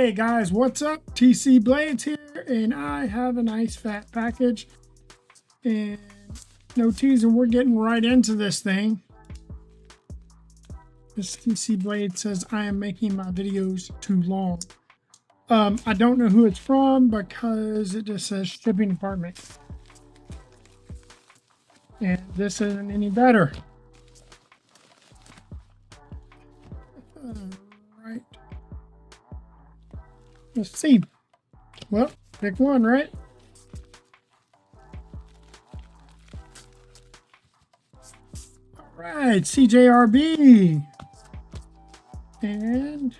Hey guys, what's up? TCBlades here, and I have a nice fat package. And no teasing, we're getting right into this thing. This TCBlade says I am making my videos too long. I don't know who it's from because it just says shipping department. And this isn't any better. Right. Let's see. Well, pick one, right? All right, CJRB. And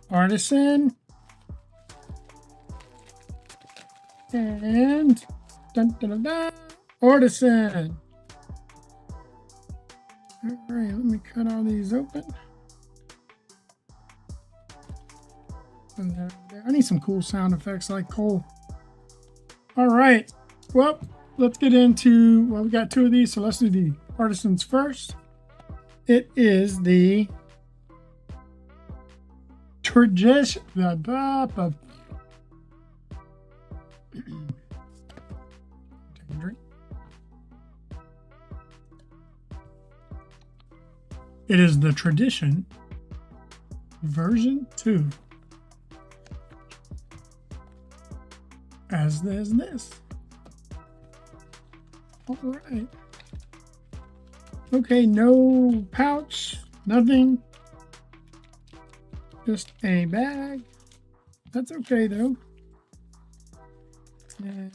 Artisan. And dun, dun, dun, dun, Artisan. All right, let me cut all these open. And there. I need some cool sound effects like coal. All right, well, let's get into, well, we got two of these, so let's do the Artisans first. It is the Tradition. Take a drink. It is the Tradition version 2. As there's this. All right. Okay, no pouch, nothing. Just a bag. That's okay though. And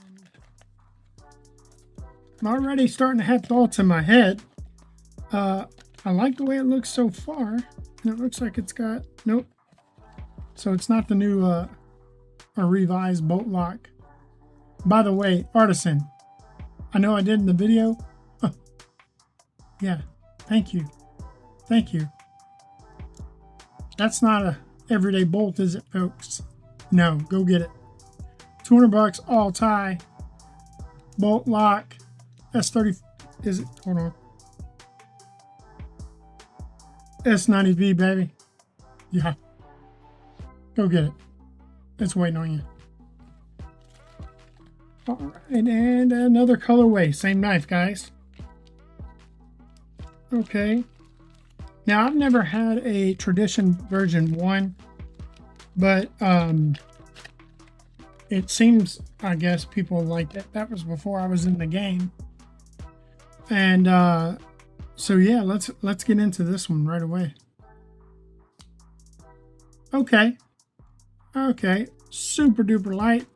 I'm already starting to have thoughts in my head. I like the way it looks so far. And it looks like it's got, nope. So it's not the new a revised bolt lock. By the way, Artisan, I know I did in the video. Yeah, thank you. Thank you. That's not a everyday bolt, is it, folks? No, go get it. 200 bucks, all tie, bolt lock, S30, is it? Hold on. S90V, baby. Yeah. Go get it. It's waiting on you. All right, and another colorway. Same knife, guys. Okay. Now, I've never had a Tradition version 1, but it seems, I guess, people like that. That was before I was in the game. And so yeah, let's get into this one right away. Okay. Okay. Super duper light.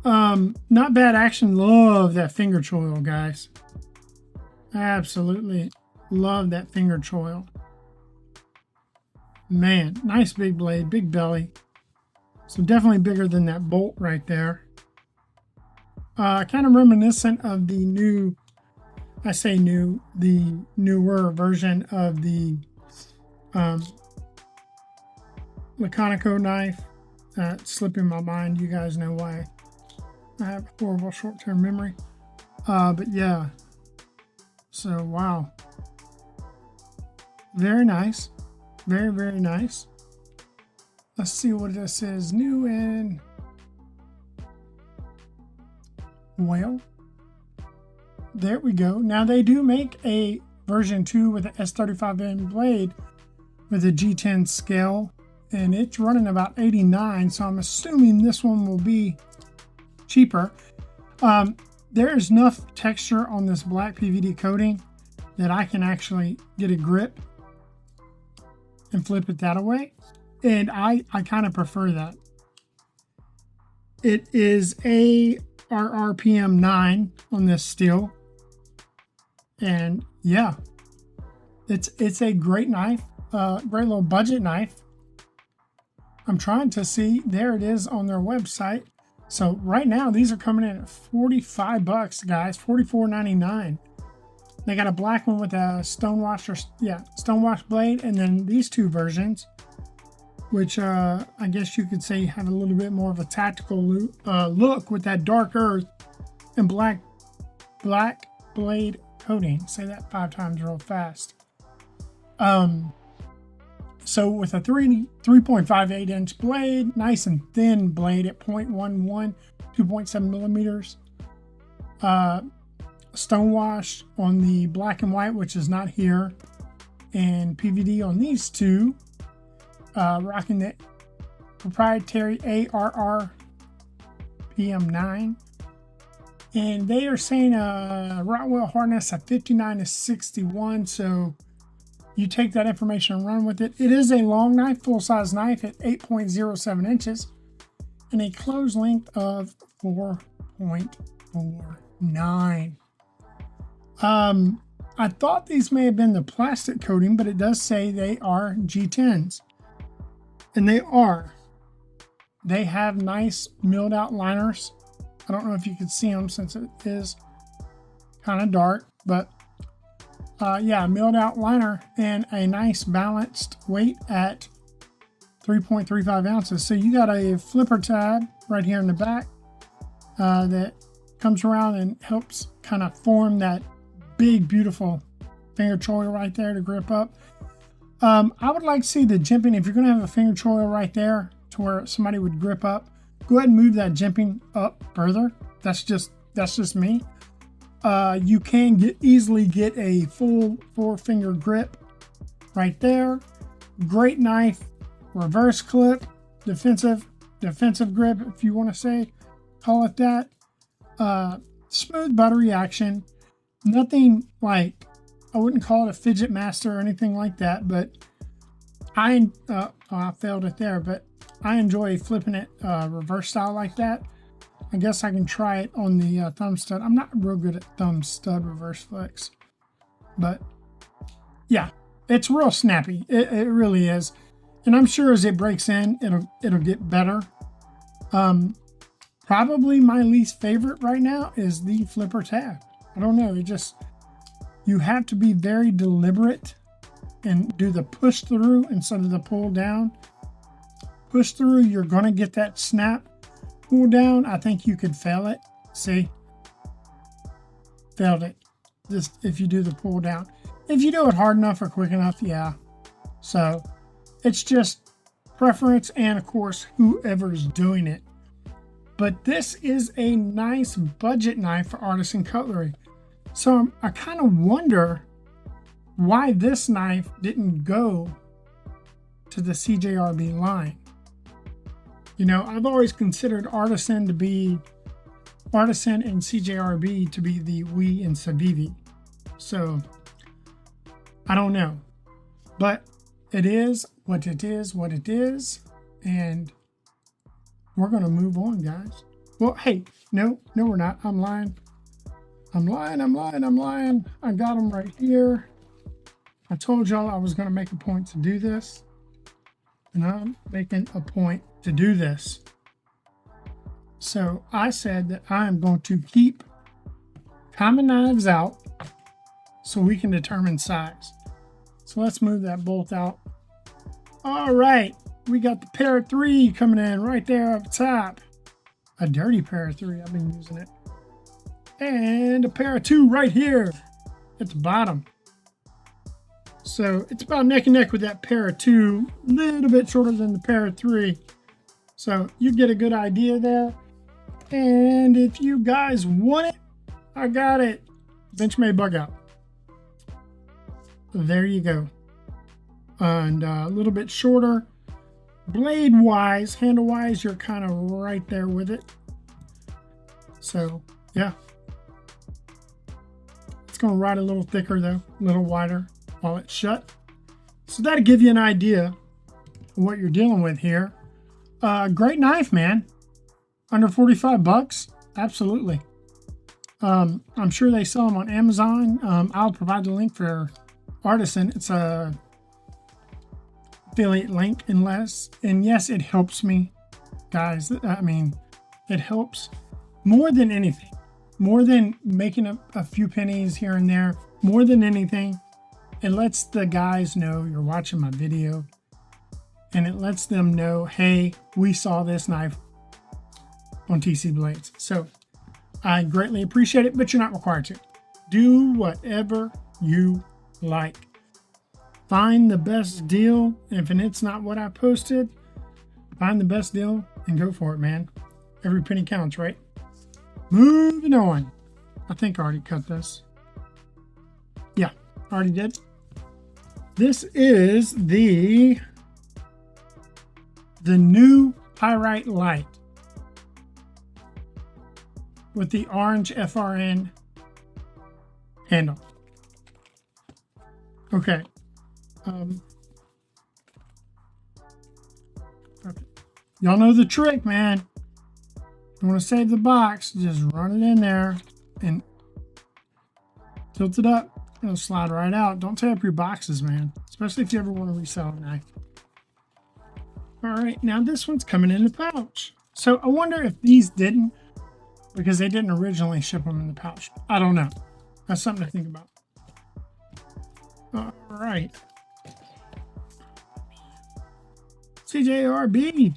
Not bad action. Love that finger choil, guys. Absolutely love that finger choil. Man, nice big blade, big belly. So definitely bigger than that bolt right there. Kind of reminiscent of the new, I say new, the newer version of the Laconico knife. It's slipping my mind. You guys know why. I have horrible short-term memory. But yeah. So, wow. Very nice. Very, very nice. Let's see what this is. New and... well, there we go. Now, they do make a version 2 with an S35N blade with a G10 scale. And it's running about 89. So, I'm assuming this one will be cheaper. There is enough texture on this black PVD coating that I can actually get a grip and flip it that way. And I kind of prefer that. It is a RRPM 9 on this steel. And yeah, it's a great knife, great little budget knife. I'm trying to see, there it is on their website. So right now, these are coming in at 45 bucks, guys, $44.99. They got a black one with a stonewash blade, and then these two versions, which I guess you could say have a little bit more of a tactical look with that dark earth and black blade coating. Say that 5 times real fast. So with a 3.58 inch blade, nice and thin blade at 0.11, 2.7 millimeters. Stonewash on the black and white, which is not here, and PVD on these two. Rocking the proprietary ARR PM9. And they are saying a Rotwell hardness of 59 to 61. So you take that information and run with it. It is a long knife, full-size knife at 8.07 inches and a close length of 4.49. I thought these may have been the plastic coating, but it does say they are G10s. And they are. They have nice milled out liners. I don't know if you can see them since it is kind of dark, but yeah, milled out liner and a nice balanced weight at 3.35 ounces. So you got a flipper tab right here in the back that comes around and helps kind of form that big, beautiful finger choil right there to grip up. I would like to see the jimping. If you're going to have a finger choil right there to where somebody would grip up, go ahead and move that jimping up further. That's just me. You can easily get a full 4-finger grip right there. Great knife, reverse clip, defensive grip, if you want to call it that. Smooth buttery action. Nothing like, I wouldn't call it a fidget master or anything like that, but I failed it there, but I enjoy flipping it reverse style like that. I guess I can try it on the thumb stud. I'm not real good at thumb stud reverse flex, but yeah, it's real snappy. It really is. And I'm sure as it breaks in, it'll get better. Probably my least favorite right now is the flipper tab. I don't know. You have to be very deliberate and do the push through instead of the pull down. Push through, you're going to get that snap. Pull down, I think you could fail it. See? Failed it. Just if you do the pull down. If you do it hard enough or quick enough, yeah. So it's just preference and of course whoever's doing it. But this is a nice budget knife for artisan cutlery. So I kind of wonder why this knife didn't go to the CJRB line. You know, I've always considered Artisan and CJRB to be the we and Savivi. So I don't know, but it is what it is, and we're going to move on, guys. Well, hey, no, we're not. I'm lying. I got them right here. I told y'all I was going to make a point to do this, and I'm making a point to do this. So I said that I am going to keep common knives out so we can determine size. So let's move that bolt out. All right, we got the pair of 3 coming in right there up top. A dirty pair of 3, I've been using it. And a pair of 2 right here at the bottom. So it's about neck and neck with that pair of 2, a little bit shorter than the pair of 3. So you get a good idea there. And if you guys want it, I got it. Benchmade bug out. There you go. And a little bit shorter. Blade wise, handle wise, you're kind of right there with it. So yeah. It's going to ride a little thicker though, a little wider while it's shut. So that'll give you an idea of what you're dealing with here. Great knife, man. Under 45 bucks. Absolutely. I'm sure they sell them on Amazon. I'll provide the link for Artisan. It's a affiliate link and yes, it helps me, guys. I mean, it helps more than anything, more than making a few pennies here and there, more than anything. It lets the guys know you're watching my video, and it lets them know, hey, we saw this knife on TCBlades. So I greatly appreciate it, but you're not required to. Do whatever you like. Find the best deal. If it's not what I posted, find the best deal and go for it, man. Every penny counts, right? Moving on. I think I already cut this. Yeah, already did. This is the new Pyrite Light with the orange FRN handle. Okay. Okay. Y'all know the trick, man. You want to save the box, just run it in there and tilt it up. It'll slide right out. Don't tear up your boxes, man. Especially if you ever want to resell a knife. All right, now this one's coming in the pouch. So I wonder if these didn't, because they didn't originally ship them in the pouch. I don't know. That's something to think about. All right. CJRB.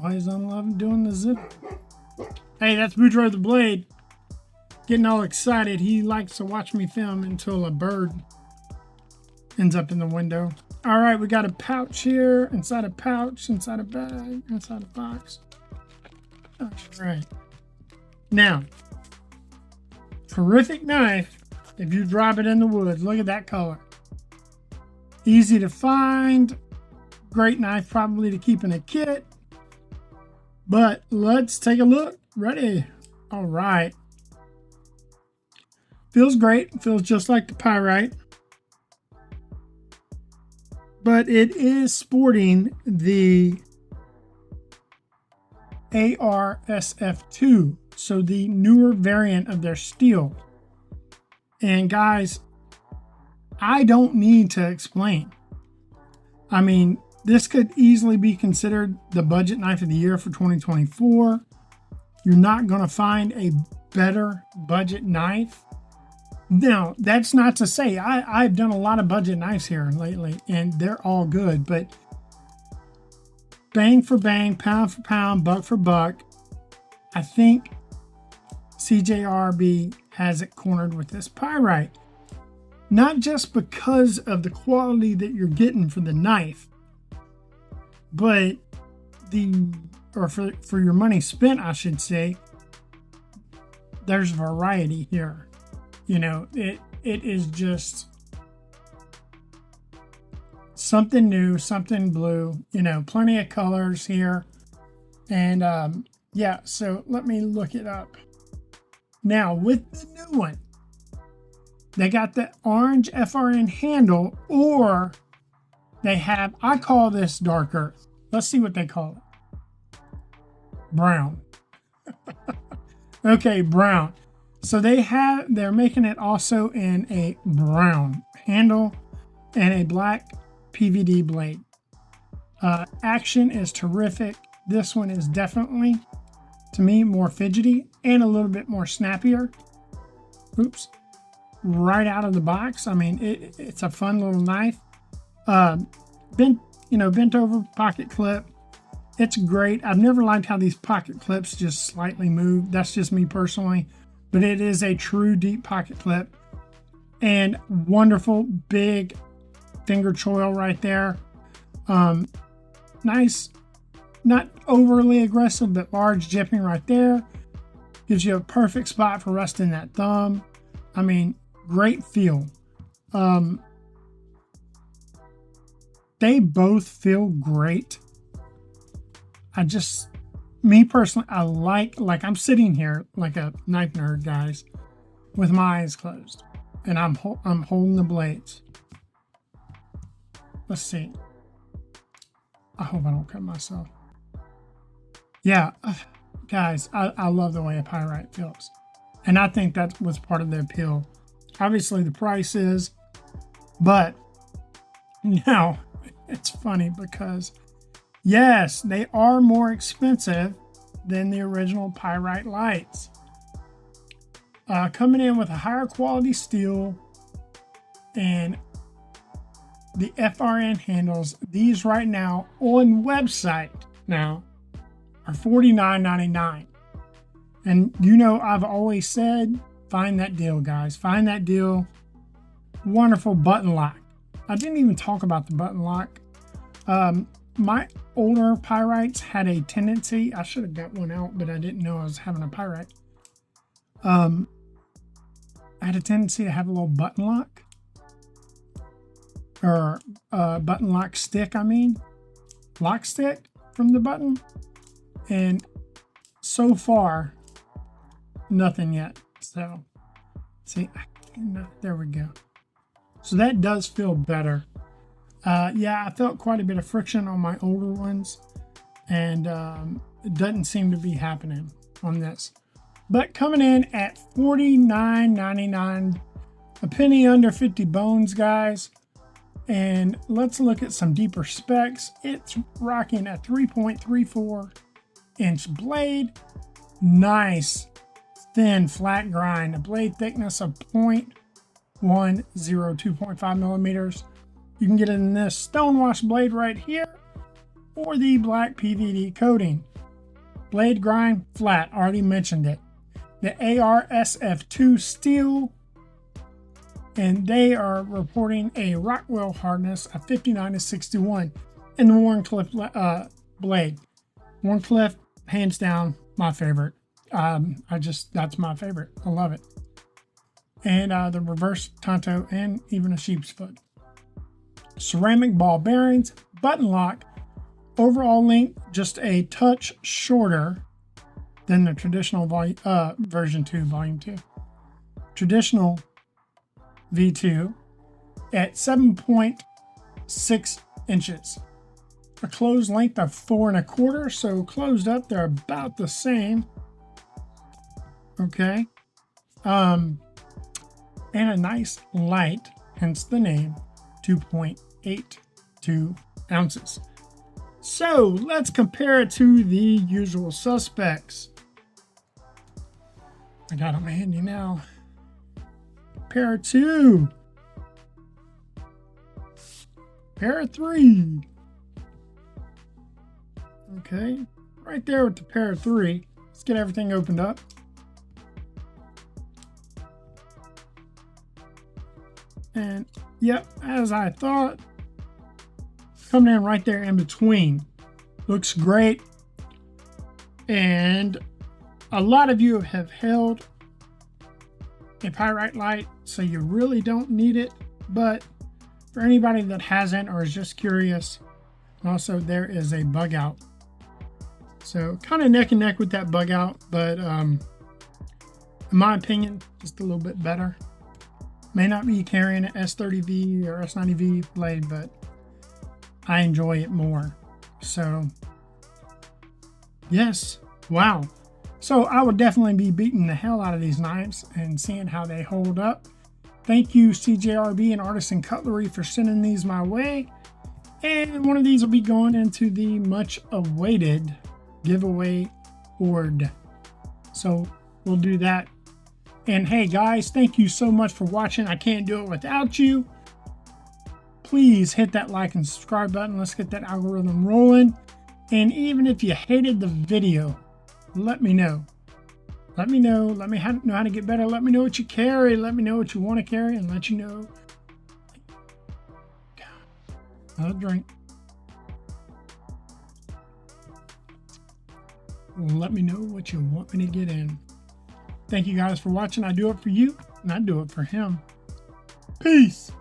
Always unloved doing the zip. Hey, that's Boudreaux the Blade. Getting all excited. He likes to watch me film until a bird ends up in the window. All right, we got a pouch here, inside a pouch, inside a bag, inside a box. All right. Now, terrific knife if you drop it in the woods. Look at that color. Easy to find. Great knife probably to keep in a kit. But let's take a look. Ready? All right. Feels great. Feels just like the Pyrite. But it is sporting the ARSF2. So the newer variant of their steel. And guys, I don't need to explain. I mean, this could easily be considered the budget knife of the year for 2024. You're not going to find a better budget knife. Now, that's not to say I've done a lot of budget knives here lately, and they're all good. But bang for bang, pound for pound, buck for buck, I think CJRB has it cornered with this Pyrite. Not just because of the quality that you're getting for the knife, but for your money spent, I should say, there's variety here. You know, it is just something new, something blue, you know, plenty of colors here. And yeah, so let me look it up. Now, with the new one, they got the orange FRN handle, or they have, I call this dark earth. Let's see what they call it. Brown. Okay, brown. So they're making it also in a brown handle and a black PVD blade. Action is terrific. This one is definitely, to me, more fidgety and a little bit more snappier. Oops. Right out of the box. I mean, it's a fun little knife. Bent over pocket clip. It's great. I've never liked how these pocket clips just slightly move. That's just me personally. But it is a true deep pocket clip. And wonderful big finger choil right there. Nice, not overly aggressive, but large jipping right there. Gives you a perfect spot for resting that thumb. I mean, great feel. They both feel great. Me personally, I like I'm sitting here like a knife nerd, guys, with my eyes closed, and I'm holding the blades. Let's see. I hope I don't cut myself. Yeah, guys, I love the way a Pyrite feels, and I think that was part of the appeal. Obviously, the price is, but now it's funny because yes, they are more expensive than the original Pyrite Lights. Coming in with a higher quality steel and the FRN handles. These right now on website now are $49.99. And you know, I've always said Find that deal, guys. Find that deal. Wonderful button lock. I didn't even talk about the button lock. My older pyrites had a tendency, I should have got one out, but I didn't know I was having a pyrite. I had a tendency to have a little button lock, or button lock stick, lock stick from the button. And so far, nothing yet. So, see, there we go. So that does feel better. Yeah, I felt quite a bit of friction on my older ones, and it doesn't seem to be happening on this. But coming in at $49.99, a penny under 50 bones, guys. And let's look at some deeper specs. It's rocking a 3.34 inch blade, nice thin flat grind, a blade thickness of 0.102.5 millimeters. You can get it in this stonewash blade right here, or the black PVD coating. Blade grind flat, already mentioned it. The ARSF2 steel, and they are reporting a Rockwell hardness of 59 to 61 in the Wharncliffe blade. Wharncliffe, hands down, my favorite. That's my favorite. I love it. And the reverse tanto and even a sheep's foot. Ceramic ball bearings, button lock, overall length just a touch shorter than the traditional version 2, volume 2. Traditional V2 at 7.6 inches. A closed length of 4 1/4, so closed up they're about the same. Okay. And a nice light, hence the name, 2.82 ounces. So let's compare it to the usual suspects. I got them handy now. Pair 2. Pair 3. Okay, right there with the pair 3. Let's get everything opened up. And yep, as I thought, coming in right there in between. Looks great. And a lot of you have held a Pyrite Light, so you really don't need it. But for anybody that hasn't or is just curious, and also there is a bug out. So kind of neck and neck with that bug out, but in my opinion, just a little bit better. May not be carrying an S30V or S90V blade, but I enjoy it more. So yes, wow. So I would definitely be beating the hell out of these knives and seeing how they hold up. Thank you CJRB and Artisan Cutlery for sending these my way. And one of these will be going into the much awaited giveaway board. So we'll do that. And hey guys, thank you so much for watching. I can't do it without you. Please hit that like and subscribe button. Let's get that algorithm rolling. And even if you hated the video, let me know. Let me know. Let me know how to get better. Let me know what you carry. Let me know what you want to carry, and let you know. Another drink. Let me know what you want me to get in. Thank you guys for watching. I do it for you, and I do it for him. Peace.